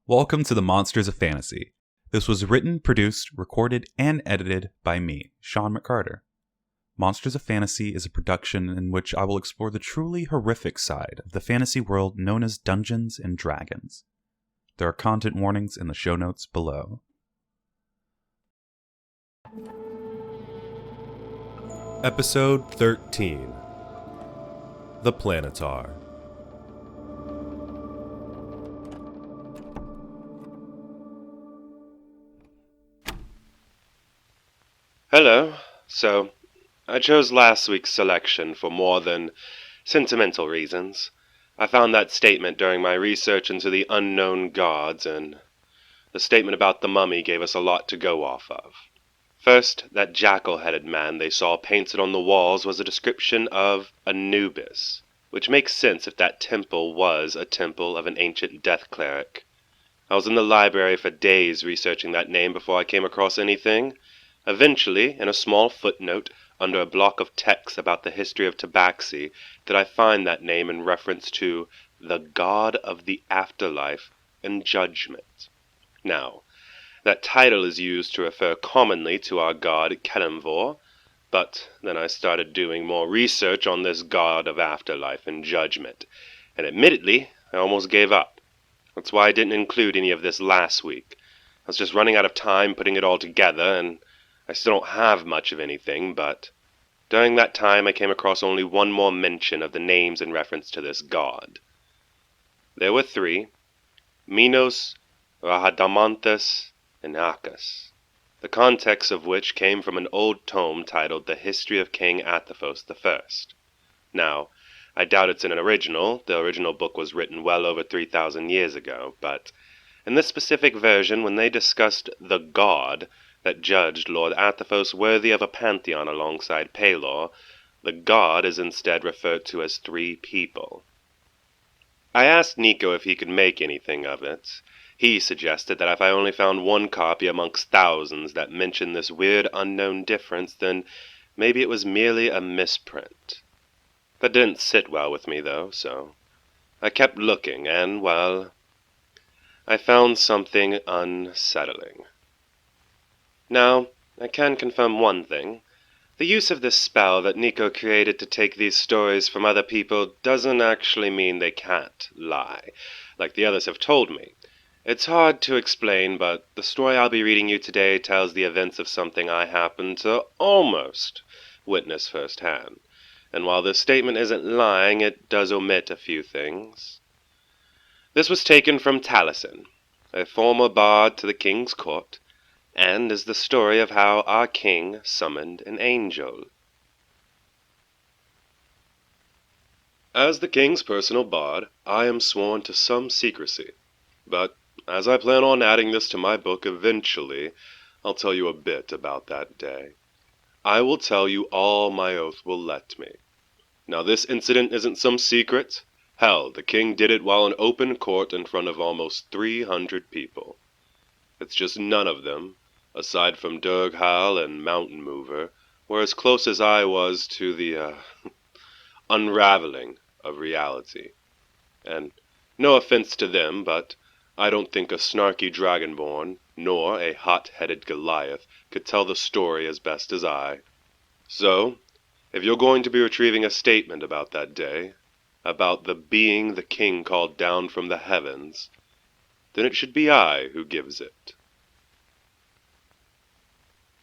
Welcome to the Monsters of Fantasy. This was written, produced, recorded, and edited by me, Shawn McCarter. Monsters of Fantasy is a production in which I will explore the truly horrific side of the fantasy world known as Dungeons and Dragons. There are content warnings in the show notes below. Episode 13 The Planetar. Hello. So, I chose last week's selection for more than sentimental reasons. I found that statement during my research into the unknown gods, and the statement about the mummy gave us a lot to go off of. First, that jackal-headed man they saw painted on the walls was a description of Anubis, which makes sense if that temple was a temple of an ancient death cleric. I was in the library for days researching that name before I came across anything. Eventually, in a small footnote under a block of text about the history of Tabaxi, did I find that name in reference to the god of the afterlife and judgment. Now, that title is used to refer commonly to our god Kez'Var, but then I started doing more research on this god of afterlife and judgment, and admittedly, I almost gave up. That's why I didn't include any of this last week. I was just running out of time putting it all together, and I still don't have much of anything, but during that time I came across only one more mention of the names in reference to this god. There were three: Minos, Rahadamanthus, and Acus, the context of which came from an old tome titled The History of King Athos I. Now, I doubt it's an original. The original book was written well over 3,000 years ago, but in this specific version, when they discussed the god that judged Lord Athos worthy of a pantheon alongside Pelor, the god is instead referred to as three people. I asked Nico if he could make anything of it. He suggested that if I only found one copy amongst thousands that mentioned this weird unknown difference, then maybe it was merely a misprint. That didn't sit well with me, though, so I kept looking, and, well, I found something unsettling. Now, I can confirm one thing. The use of this spell that Nico created to take these stories from other people doesn't actually mean they can't lie, like the others have told me. It's hard to explain, but the story I'll be reading you today tells the events of something I happened to almost witness firsthand. And while this statement isn't lying, it does omit a few things. This was taken from Talisen, a former bard to the king's court, and is the story of how our king summoned an angel. As the king's personal bard, I am sworn to some secrecy, but as I plan on adding this to my book eventually, I'll tell you a bit about that day. I will tell you all my oath will let me. Now, this incident isn't some secret. Hell, the king did it while in open court in front of almost 300 people. It's just none of them, aside from Durghal and Mountain Mover, were as close as I was to the, unraveling of reality. And no offense to them, but I don't think a snarky dragonborn, nor a hot-headed Goliath, could tell the story as best as I. So, if you're going to be retrieving a statement about that day, about the being the king called down from the heavens, then it should be I who gives it.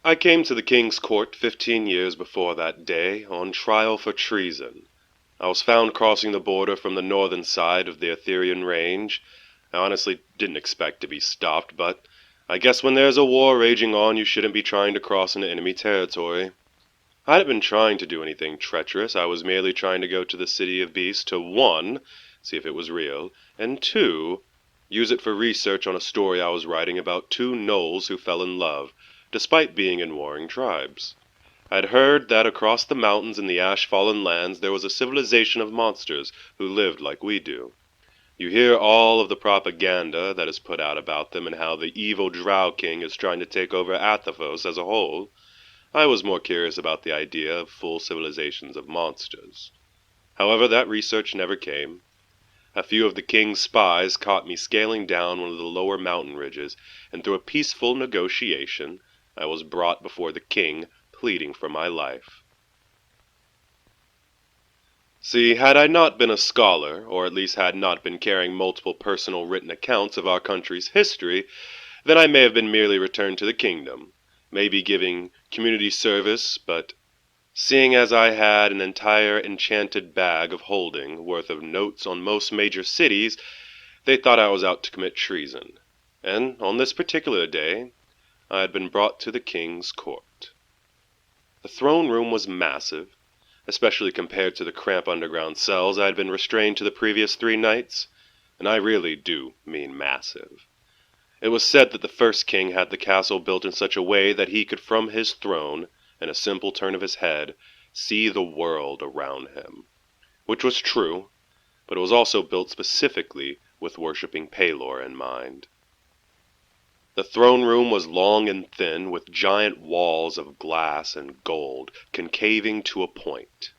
I came to the king's court 15 years before that day, on trial for treason. I was found crossing the border from the northern side of the Etherean range. I honestly didn't expect to be stopped, but I guess when there's a war raging on, you shouldn't be trying to cross into enemy territory. I hadn't been trying to do anything treacherous. I was merely trying to go to the City of Beasts to, 1, see if it was real, and 2, use it for research on a story I was writing about two gnolls who fell in love, despite being in warring tribes. I'd heard that across the mountains in the ash-fallen lands there was a civilization of monsters who lived like we do. You hear all of the propaganda that is put out about them and how the evil Drow King is trying to take over Athos as a whole. I was more curious about the idea of full civilizations of monsters. However, that research never came. A few of the king's spies caught me scaling down one of the lower mountain ridges, and through a peaceful negotiation, I was brought before the king, pleading for my life. See, had I not been a scholar, or at least had not been carrying multiple personal written accounts of our country's history, then I may have been merely returned to the kingdom, maybe giving community service, but seeing as I had an entire enchanted bag of holding worth of notes on most major cities, they thought I was out to commit treason, and on this particular day, I had been brought to the king's court. The throne room was massive, especially compared to the cramped underground cells I had been restrained to the previous 3 nights, and I really do mean massive. It was said that the first king had the castle built in such a way that he could from his throne, in a simple turn of his head, see the world around him. Which was true, but it was also built specifically with worshipping Pelor in mind. The throne room was long and thin, with giant walls of glass and gold, concaving to a point.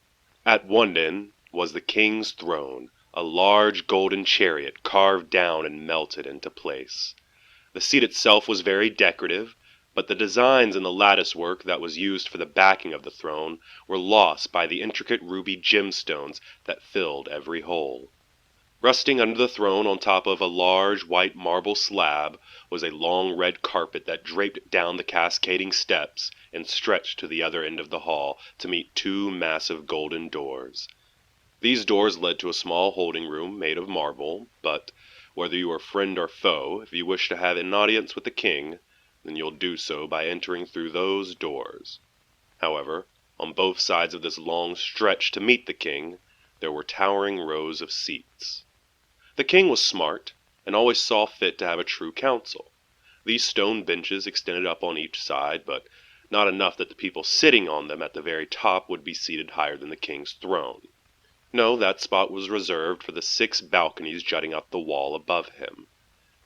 At one end was the king's throne, a large golden chariot carved down and melted into place. The seat itself was very decorative, but the designs in the lattice work that was used for the backing of the throne were lost by the intricate ruby gemstones that filled every hole. Resting under the throne on top of a large white marble slab was a long red carpet that draped down the cascading steps and stretched to the other end of the hall to meet 2 massive golden doors. These doors led to a small holding room made of marble, but whether you are friend or foe, if you wish to have an audience with the king, then you'll do so by entering through those doors. However, on both sides of this long stretch to meet the king, there were towering rows of seats. The king was smart, and always saw fit to have a true council. These stone benches extended up on each side, but not enough that the people sitting on them at the very top would be seated higher than the king's throne. No, that spot was reserved for the 6 balconies jutting up the wall above him.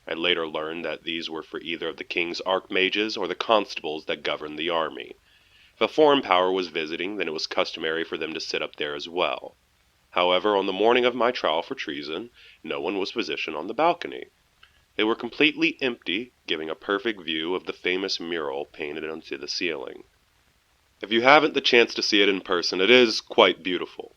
I later learned that these were for either of the king's archmages or the constables that governed the army. If a foreign power was visiting, then it was customary for them to sit up there as well. However, on the morning of my trial for treason, no one was positioned on the balcony. They were completely empty, giving a perfect view of the famous mural painted onto the ceiling. If you haven't the chance to see it in person, it is quite beautiful.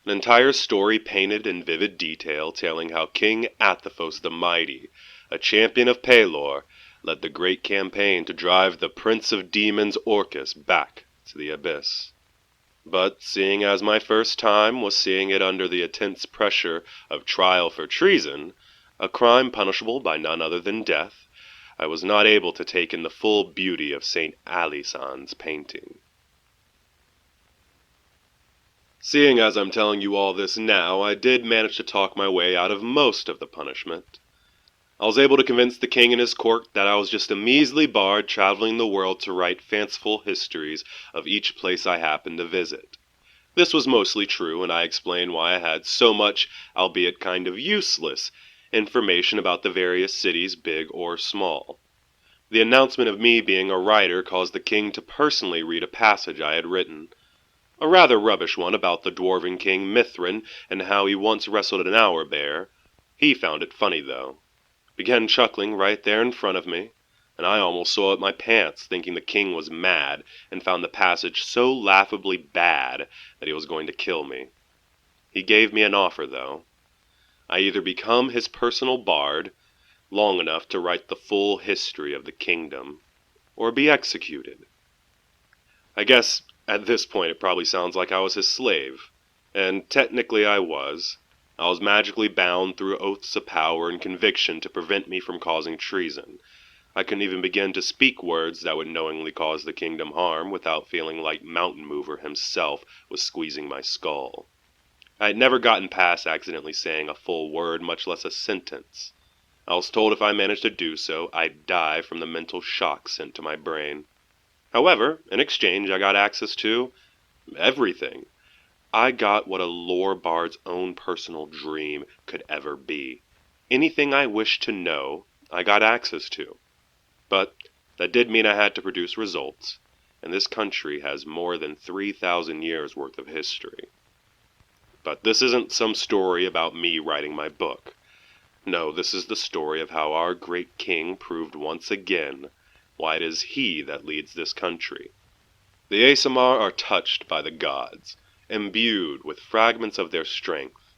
An entire story painted in vivid detail telling how King Athos the Mighty, a champion of Pelor, led the great campaign to drive the Prince of Demons Orcus back to the abyss. But seeing as my first time was seeing it under the intense pressure of trial for treason, a crime punishable by none other than death, I was not able to take in the full beauty of St. Talisen's painting. Seeing as I'm telling you all this now, I did manage to talk my way out of most of the punishment. I was able to convince the king and his court that I was just a measly bard traveling the world to write fanciful histories of each place I happened to visit. This was mostly true, and I explained why I had so much, albeit kind of useless, information about the various cities, big or small. The announcement of me being a writer caused the king to personally read a passage I had written. A rather rubbish one about the dwarven king Mithrin and how he once wrestled an owlbear. He found it funny, though. Began chuckling right there in front of me, and I almost soiled my pants thinking the king was mad and found the passage so laughably bad that he was going to kill me. He gave me an offer, though. I either become his personal bard, long enough to write the full history of the kingdom, or be executed. I guess at this point it probably sounds like I was his slave, and technically I was. I was magically bound through oaths of power and conviction to prevent me from causing treason. I couldn't even begin to speak words that would knowingly cause the kingdom harm without feeling like Mountain Mover himself was squeezing my skull. I had never gotten past accidentally saying a full word, much less a sentence. I was told if I managed to do so, I'd die from the mental shock sent to my brain. However, in exchange, I got access to everything. I got what a lore bard's own personal dream could ever be. Anything I wished to know, I got access to. But that did mean I had to produce results, and this country has more than 3,000 years worth of history. But this isn't some story about me writing my book. No, this is the story of how our great king proved once again why it is he that leads this country. The Aasimar are touched by the gods, imbued with fragments of their strength.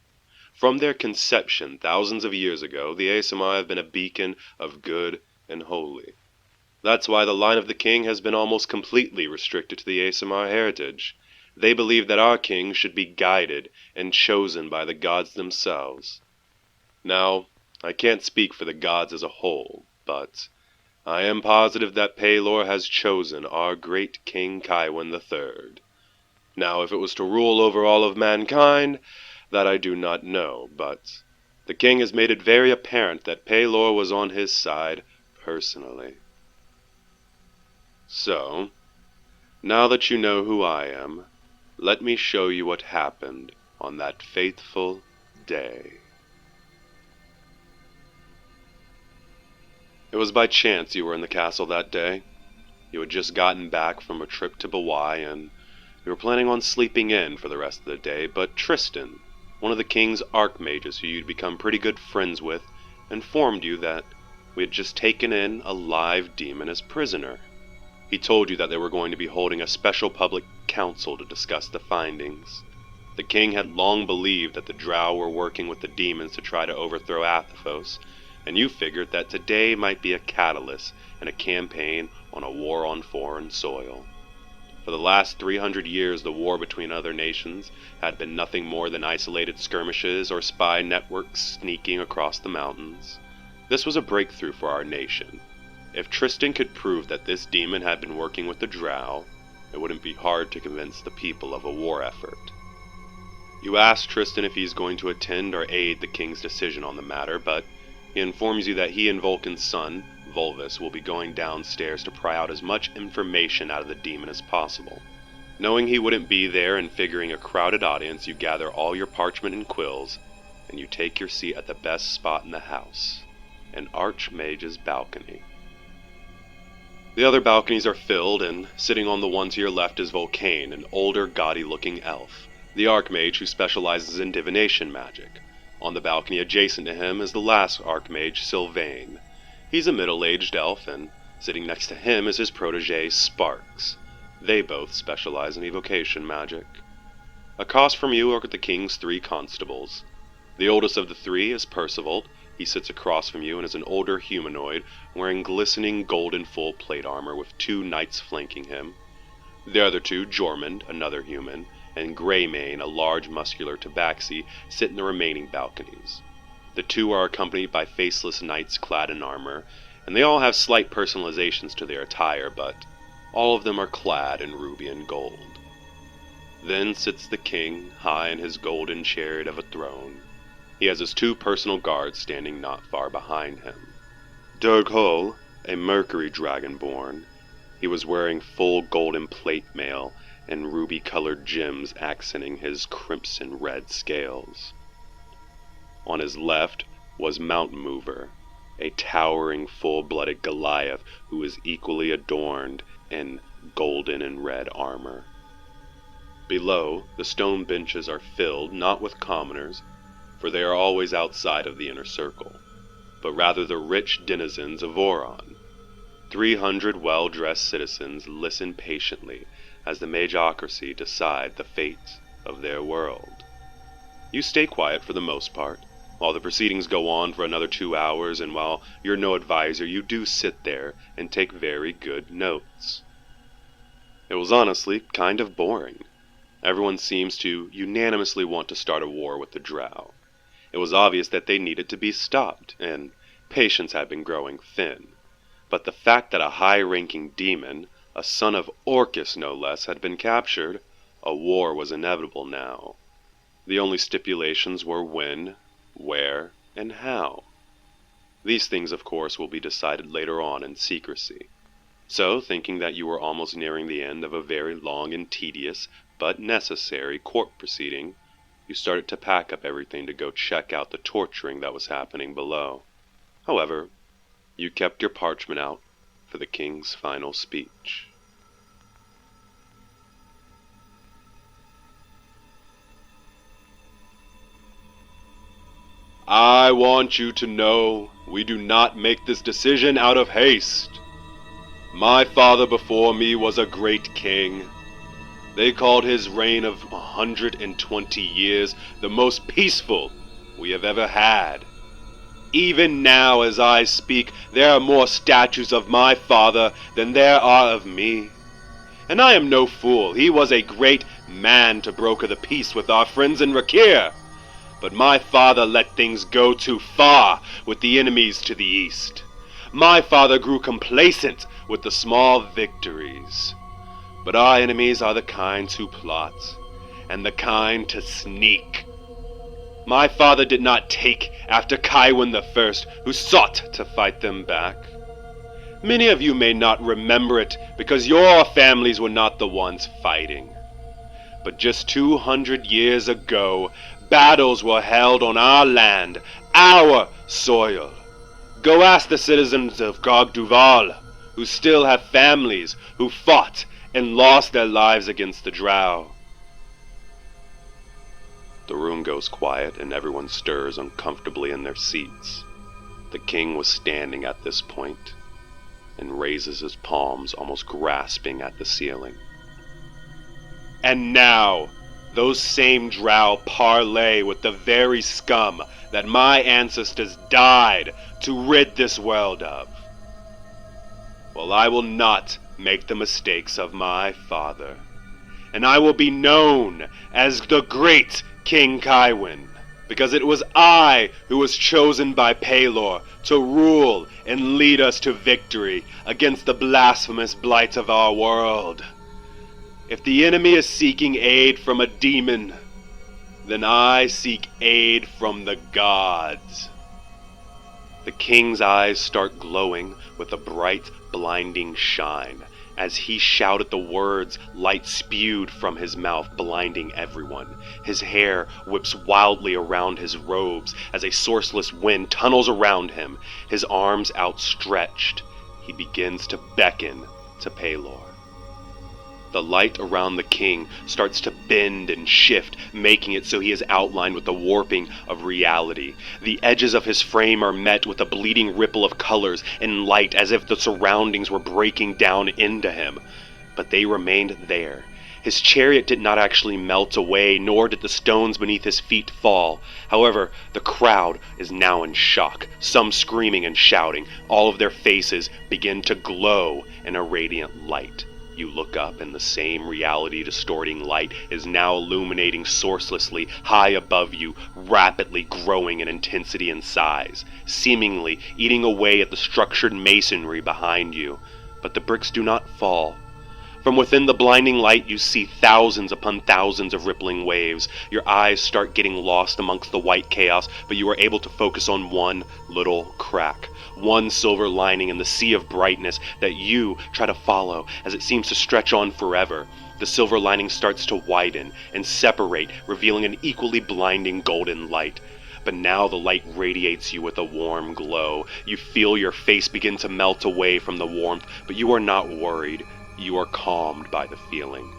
From their conception thousands of years ago, the Aasimar have been a beacon of good and holy. That's why the line of the king has been almost completely restricted to the Aasimar heritage. They believe that our king should be guided and chosen by the gods themselves. Now, I can't speak for the gods as a whole, but I am positive that Pelor has chosen our great King Kaiwan III. Now, if it was to rule over all of mankind, that I do not know, but the king has made it very apparent that Pelor was on his side personally. So, now that you know who I am, let me show you what happened on that fateful day. It was by chance you were in the castle that day. You had just gotten back from a trip to Bawai, and you were planning on sleeping in for the rest of the day, but Tristan, one of the king's archmages who you'd become pretty good friends with, informed you that we had just taken in a live demon as prisoner. He told you that they were going to be holding a special public council to discuss the findings. The king had long believed that the Drow were working with the demons to try to overthrow Athos, and you figured that today might be a catalyst in a campaign on a war on foreign soil. For the last 300 years, the war between other nations had been nothing more than isolated skirmishes or spy networks sneaking across the mountains. This was a breakthrough for our nation. If Tristan could prove that this demon had been working with the Drow, it wouldn't be hard to convince the people of a war effort. You ask Tristan if he's going to attend or aid the king's decision on the matter, but he informs you that he and Vulcan's son, Volvus, will be going downstairs to pry out as much information out of the demon as possible. Knowing he wouldn't be there and figuring a crowded audience, you gather all your parchment and quills, and you take your seat at the best spot in the house, an archmage's balcony. The other balconies are filled, and sitting on the one to your left is Vulcan, an older, gaudy-looking elf, the archmage who specializes in divination magic. On the balcony adjacent to him is the last archmage, Sylvain. He's a middle-aged elf, and sitting next to him is his protege, Sparks. They both specialize in evocation magic. Across from you are the king's 3 constables. The oldest of the 3 is Percival. He sits across from you and is an older humanoid, wearing glistening golden full plate armor with 2 knights flanking him. The other 2, Jormund, another human, and Greymane, a large muscular tabaxi, sit in the remaining balconies. The 2 are accompanied by faceless knights clad in armor, and they all have slight personalizations to their attire, but all of them are clad in ruby and gold. Then sits the king, high in his golden chariot of a throne. He has his 2 personal guards standing not far behind him. Durghol, a mercury dragonborn. He was wearing full golden plate mail and ruby-colored gems accenting his crimson-red scales. On his left was Mountain Mover, a towering full-blooded Goliath who was equally adorned in golden and red armor. Below, the stone benches are filled not with commoners, for they are always outside of the inner circle, but rather the rich denizens of Voron. 300 well-dressed citizens listen patiently as the magocracy decide the fate of their world. You stay quiet for the most part, while the proceedings go on for another 2 hours, and while you're no advisor, you do sit there and take very good notes. It was honestly kind of boring. Everyone seems to unanimously want to start a war with the Drow. It was obvious that they needed to be stopped, and patience had been growing thin. But the fact that a high-ranking demon, a son of Orcus no less, had been captured, a war was inevitable now. The only stipulations were when, where, and how. These things, of course, will be decided later on in secrecy. So, thinking that you were almost nearing the end of a very long and tedious, but necessary, court proceeding, you started to pack up everything to go check out the torturing that was happening below. However, you kept your parchment out for the king's final speech. I want you to know we do not make this decision out of haste. My father before me was a great king. They called his reign of 120 years the most peaceful we have ever had. Even now as I speak, there are more statues of my father than there are of me. And I am no fool. He was a great man to broker the peace with our friends in Rakir. But my father let things go too far with the enemies to the east. My father grew complacent with the small victories. But our enemies are the kind to plot, and the kind to sneak. My father did not take after Kaiwin the First, who sought to fight them back. Many of you may not remember it because your families were not the ones fighting. But just 200 years ago, battles were held on our land, our soil. Go ask the citizens of Gogduval, who still have families, who fought and lost their lives against the Drow. The room goes quiet and everyone stirs uncomfortably in their seats. The king was standing at this point and raises his palms, almost grasping at the ceiling. And now, those same Drow parlay with the very scum that my ancestors died to rid this world of. Well, I will not make the mistakes of my father, and I will be known as the great King Kaiwin, because it was I who was chosen by Pelor to rule and lead us to victory against the blasphemous blight of our world. If the enemy is seeking aid from a demon, then I seek aid from the gods. The king's eyes start glowing with a bright, blinding shine. As he shouted the words, light spewed from his mouth, blinding everyone. His hair whips wildly around his robes as a sourceless wind tunnels around him. His arms outstretched, he begins to beckon to Pelor. The light around the king starts to bend and shift, making it so he is outlined with the warping of reality. The edges of his frame are met with a bleeding ripple of colors and light, as if the surroundings were breaking down into him. But they remained there. His chariot did not actually melt away, nor did the stones beneath his feet fall. However, the crowd is now in shock, some screaming and shouting. All of their faces begin to glow in a radiant light. You look up and the same reality-distorting light is now illuminating sourcelessly high above you, rapidly growing in intensity and size, seemingly eating away at the structured masonry behind you. But the bricks do not fall. From within the blinding light you see thousands upon thousands of rippling waves. Your eyes start getting lost amongst the white chaos, but you are able to focus on one little crack. One silver lining in the sea of brightness that you try to follow as it seems to stretch on forever. The silver lining starts to widen and separate, revealing an equally blinding golden light. But now the light radiates you with a warm glow. You feel your face begin to melt away from the warmth, but you are not worried. You are calmed by the feeling.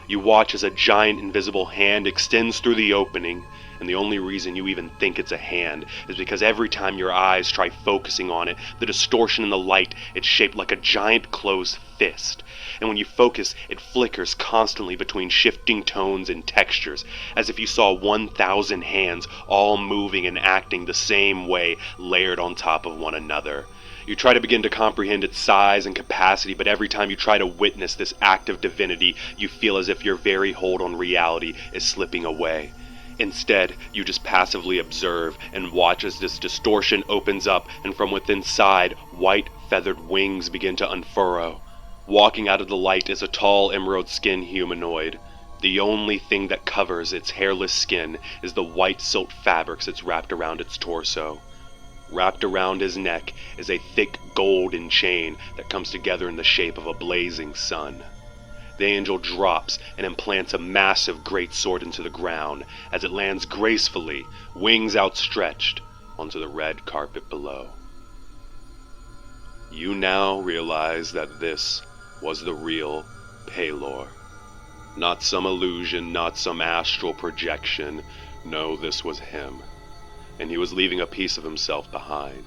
You watch as a giant invisible hand extends through the opening, and the only reason you even think it's a hand is because every time your eyes try focusing on it, the distortion in the light, it's shaped like a giant closed fist. And when you focus, it flickers constantly between shifting tones and textures, as if you saw 1,000 hands all moving and acting the same way, layered on top of one another. You try to begin to comprehend its size and capacity, but every time you try to witness this act of divinity, you feel as if your very hold on reality is slipping away. Instead, you just passively observe and watch as this distortion opens up, and from within inside, white feathered wings begin to unfurrow. Walking out of the light is a tall emerald-skinned humanoid. The only thing that covers its hairless skin is the white silk fabrics that's wrapped around its torso. Wrapped around his neck is a thick golden chain that comes together in the shape of a blazing sun. The angel drops and implants a massive greatsword into the ground as it lands gracefully, wings outstretched, onto the red carpet below. You now realize that this was the real Pelor. Not some illusion, not some astral projection. No, this was him. and he was leaving a piece of himself behind.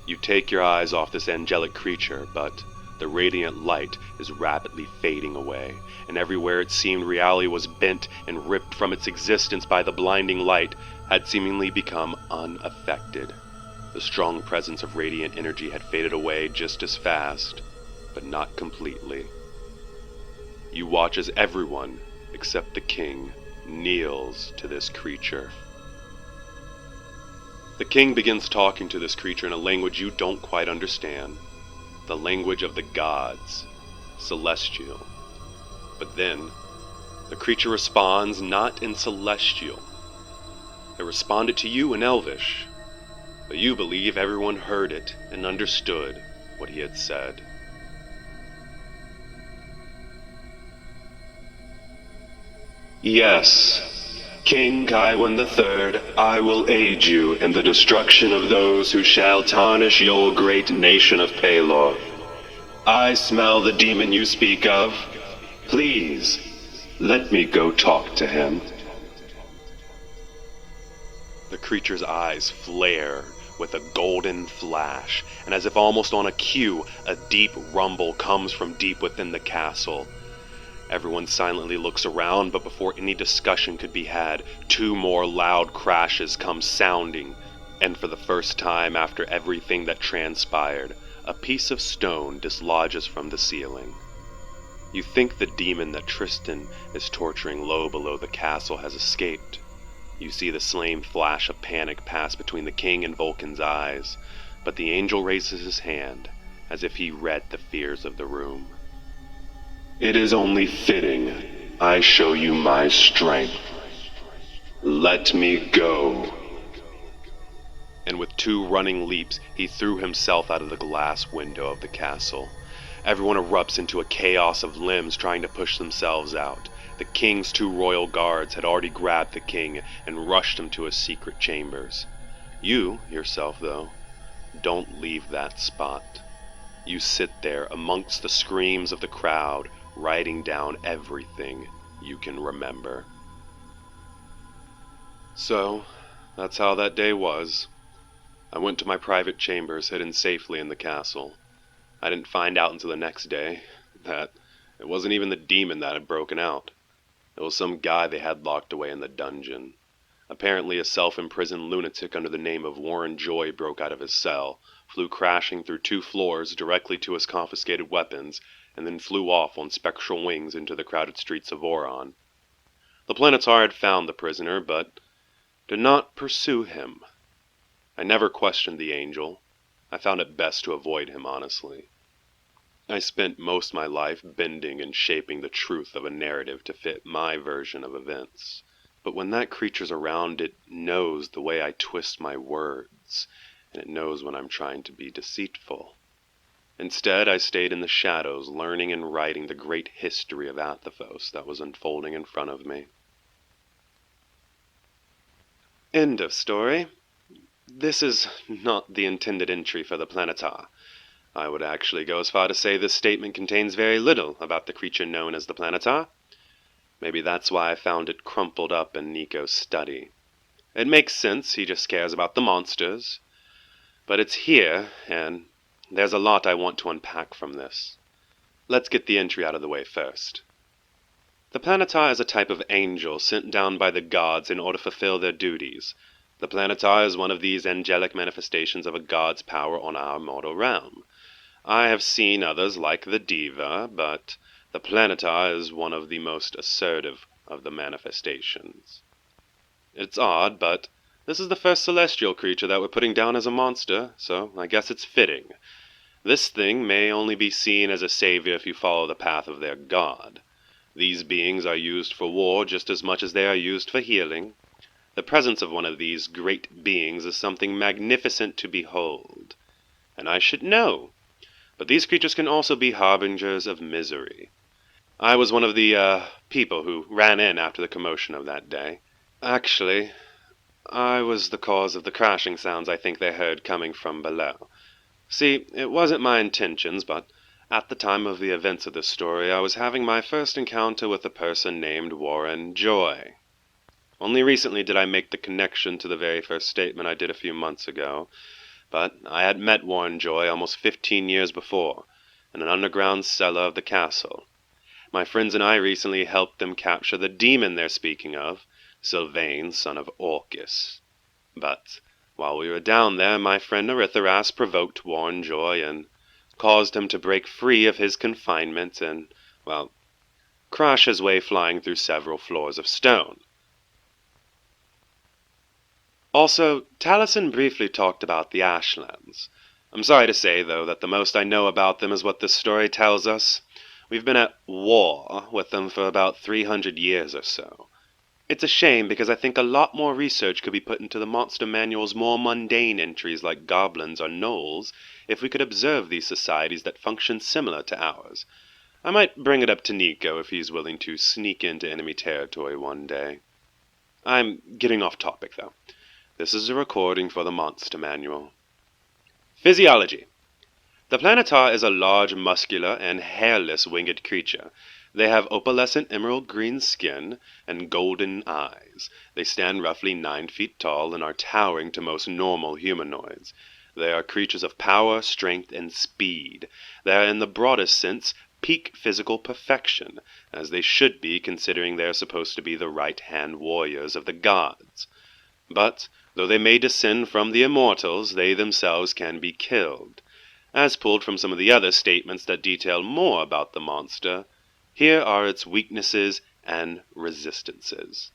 You take your eyes off this angelic creature, but the radiant light is rapidly fading away, and everywhere it seemed reality was bent and ripped from its existence by the blinding light had seemingly become unaffected. The strong presence of radiant energy had faded away just as fast, but not completely. You watch as everyone, except the king, kneels to this creature. The king begins talking to this creature in a language you don't quite understand. The language of the gods, celestial. But then, the creature responds not in celestial. It responded to you in Elvish, but you believe everyone heard it and understood what he had said. Yes, King Kaiwan III, I will aid you in the destruction of those who shall tarnish your great nation of Pelor. I smell the demon you speak of. Please, let me go talk to him. The creature's eyes flare with a golden flash, and as if almost on a cue, a deep rumble comes from deep within the castle. Everyone silently looks around, but before any discussion could be had, 2 more loud crashes come sounding, and for the first time after everything that transpired, a piece of stone dislodges from the ceiling. You think the demon that Tristan is torturing low below the castle has escaped. You see the same flash of panic pass between the king and Vulcan's eyes, but the angel raises his hand, as if he read the fears of the room. It is only fitting I show you my strength. Let me go. And with 2 running leaps, he threw himself out of the glass window of the castle. Everyone erupts into a chaos of limbs trying to push themselves out. The king's 2 royal guards had already grabbed the king and rushed him to his secret chambers. You, yourself though, don't leave that spot. You sit there amongst the screams of the crowd, writing down everything you can remember. So, that's how that day was. I went to my private chambers, hidden safely in the castle. I didn't find out until the next day that it wasn't even the demon that had broken out. It was some guy they had locked away in the dungeon. Apparently a self-imprisoned lunatic under the name of Warren Joy broke out of his cell, flew crashing through 2 floors directly to his confiscated weapons, and then flew off on spectral wings into the crowded streets of Oron. The Planetar had found the prisoner, but did not pursue him. I never questioned the angel. I found it best to avoid him, honestly. I spent most of my life bending and shaping the truth of a narrative to fit my version of events. But when that creature's around, it knows the way I twist my words, and it knows when I'm trying to be deceitful. Instead, I stayed in the shadows, learning and writing the great history of Athos that was unfolding in front of me. End of story. This is not the intended entry for the Planetar. I would actually go as far to say this statement contains very little about the creature known as the Planetar. Maybe that's why I found it crumpled up in Nico's study. It makes sense, he just cares about the monsters. But it's here, and there's a lot I want to unpack from this. Let's get the entry out of the way first. The Planetar is a type of angel sent down by the gods in order to fulfill their duties. The Planetar is one of these angelic manifestations of a god's power on our mortal realm. I have seen others like the Diva, but the Planetar is one of the most assertive of the manifestations. It's odd, but this is the first celestial creature that we're putting down as a monster, so I guess it's fitting. This thing may only be seen as a savior if you follow the path of their god. These beings are used for war just as much as they are used for healing. The presence of one of these great beings is something magnificent to behold. And I should know. But these creatures can also be harbingers of misery. I was one of the, people who ran in after the commotion of that day. Actually, I was the cause of the crashing sounds I think they heard coming from below. See, it wasn't my intentions, but at the time of the events of this story, I was having my first encounter with a person named Warren Joy. Only recently did I make the connection to the very first statement I did a few months ago, but I had met Warrenjoy almost 15 years before, in an underground cellar of the castle. My friends and I recently helped them capture the demon they're speaking of, Sylvain, son of Orcus. But while we were down there, my friend Aritharas provoked Warrenjoy and caused him to break free of his confinement and, well, crash his way flying through several floors of stone. Also, Talisen briefly talked about the Ashlands. I'm sorry to say, though, that the most I know about them is what this story tells us. We've been at war with them for about 300 years or so. It's a shame because I think a lot more research could be put into the monster manual's more mundane entries like goblins or gnolls if we could observe these societies that function similar to ours. I might bring it up to Nico if he's willing to sneak into enemy territory one day. I'm getting off topic, though. This is a recording for the Monster Manual. Physiology. The Planetar is a large, muscular, and hairless winged creature. They have opalescent emerald green skin and golden eyes. They stand roughly 9 feet tall and are towering to most normal humanoids. They are creatures of power, strength, and speed. They are in the broadest sense peak physical perfection, as they should be considering they are supposed to be the right-hand warriors of the gods. But though they may descend from the immortals, they themselves can be killed. As pulled from some of the other statements that detail more about the monster, here are its weaknesses and resistances.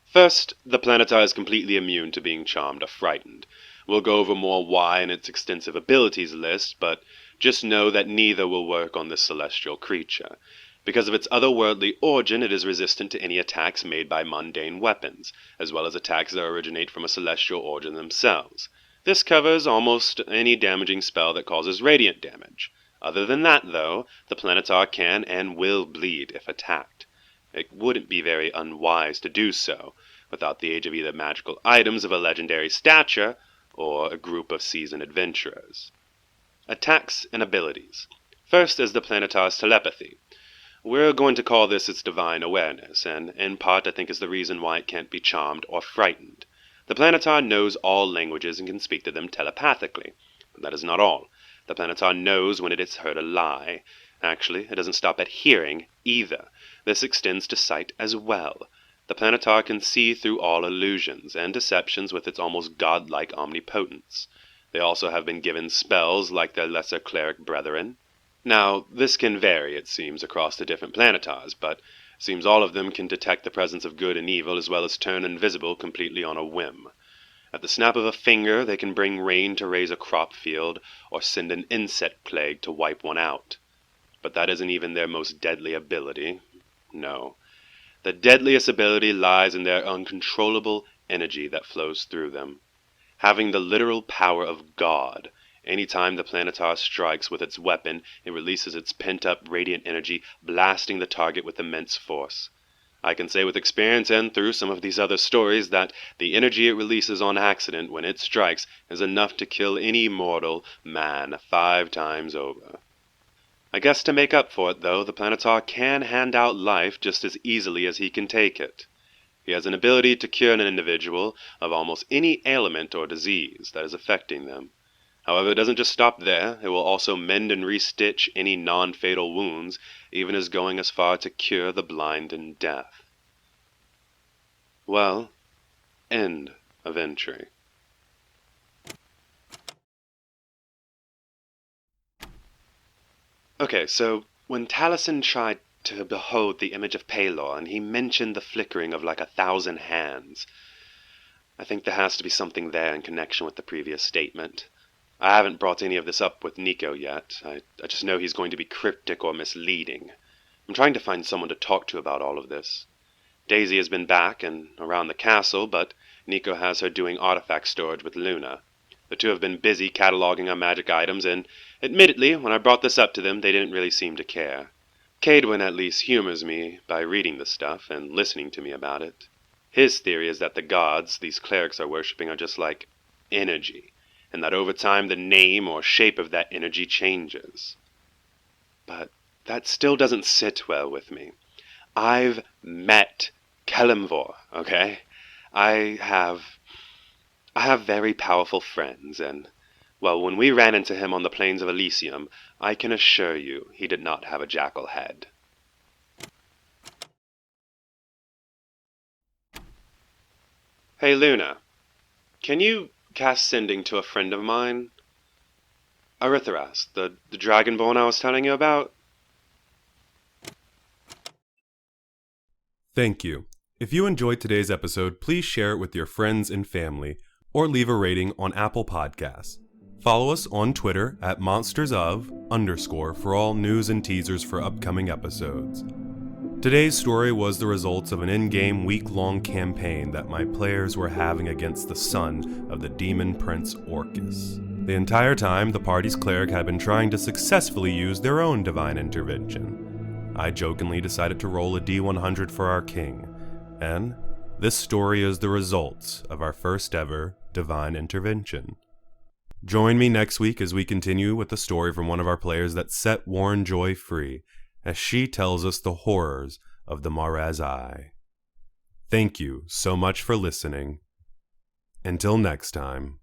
First, the Planetar is completely immune to being charmed or frightened. We'll go over more why in its extensive abilities list, but just know that neither will work on this celestial creature. Because of its otherworldly origin, it is resistant to any attacks made by mundane weapons, as well as attacks that originate from a celestial origin themselves. This covers almost any damaging spell that causes radiant damage. Other than that, though, the Planetar can and will bleed if attacked. It wouldn't be very unwise to do so, without the aid of either magical items of a legendary stature, or a group of seasoned adventurers. Attacks and abilities. First is the Planetar's telepathy. We're going to call this its divine awareness, and in part I think is the reason why it can't be charmed or frightened. The Planetar knows all languages and can speak to them telepathically. But that is not all. The Planetar knows when it has heard a lie. Actually, it doesn't stop at hearing either. This extends to sight as well. The Planetar can see through all illusions and deceptions with its almost godlike omnipotence. They also have been given spells like their lesser cleric brethren. Now, this can vary, it seems, across the different Planetars, but it seems all of them can detect the presence of good and evil as well as turn invisible completely on a whim. At the snap of a finger, they can bring rain to raise a crop field, or send an insect plague to wipe one out. But that isn't even their most deadly ability. No. The deadliest ability lies in their uncontrollable energy that flows through them. Having the literal power of God. Anytime the Planetar strikes with its weapon, it releases its pent-up radiant energy, blasting the target with immense force. I can say with experience and through some of these other stories that the energy it releases on accident when it strikes is enough to kill any mortal man 5 times over. I guess to make up for it, though, the Planetar can hand out life just as easily as he can take it. He has an ability to cure an individual of almost any ailment or disease that is affecting them. However, it doesn't just stop there. It will also mend and restitch any non-fatal wounds, even as going as far to cure the blind and deaf. Well, end of entry. Okay, so when Talisen tried to behold the image of Pelor, and he mentioned the flickering of like 1,000 hands, I think there has to be something there in connection with the previous statement. I haven't brought any of this up with Nico yet. I just know he's going to be cryptic or misleading. I'm trying to find someone to talk to about all of this. Daisy has been back and around the castle, but Nico has her doing artifact storage with Luna. The two have been busy cataloging our magic items, and admittedly, when I brought this up to them, they didn't really seem to care. Cadwin at least humors me by reading the stuff and listening to me about it. His theory is that the gods these clerics are worshipping are just like energy, and that over time the name or shape of that energy changes. But that still doesn't sit well with me. I've met Kelimvor, okay? I have very powerful friends, and, well, when we ran into him on the plains of Elysium, I can assure you he did not have a jackal head. Hey, Luna, can you cast Sending to a friend of mine? Aritharas, the dragonborn I was telling you about? Thank you. If you enjoyed today's episode, please share it with your friends and family, or leave a rating on Apple Podcasts. Follow us on Twitter at monstersof_ for all news and teasers for upcoming episodes. Today's story was the results of an in-game week-long campaign that my players were having against the son of the demon prince Orcus. The entire time, the party's cleric had been trying to successfully use their own divine intervention. I jokingly decided to roll a D100 for our king, and this story is the results of our first ever divine intervention. Join me next week as we continue with the story from one of our players that set Warren Joy free, as she tells us the horrors of the Maraz Eye. Thank you so much for listening. Until next time.